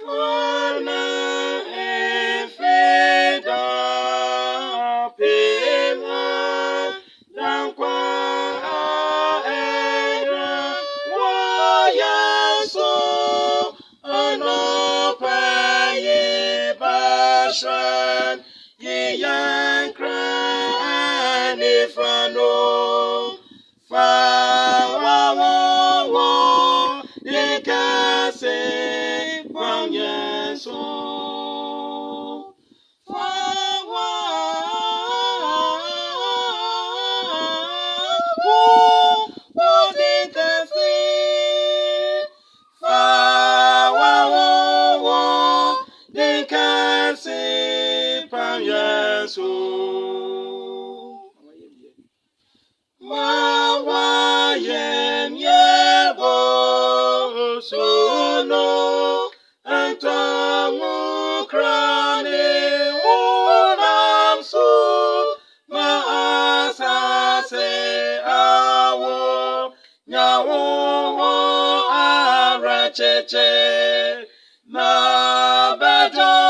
Ona efida pema dankwa era wayaso anopaye bashan yankra anifano fa wa dikase wanyeso fa wa dikase fa wa dikase wanyeso wa yem yebo suno antamu krane unamsu maasase awo nyawo aracheche na beto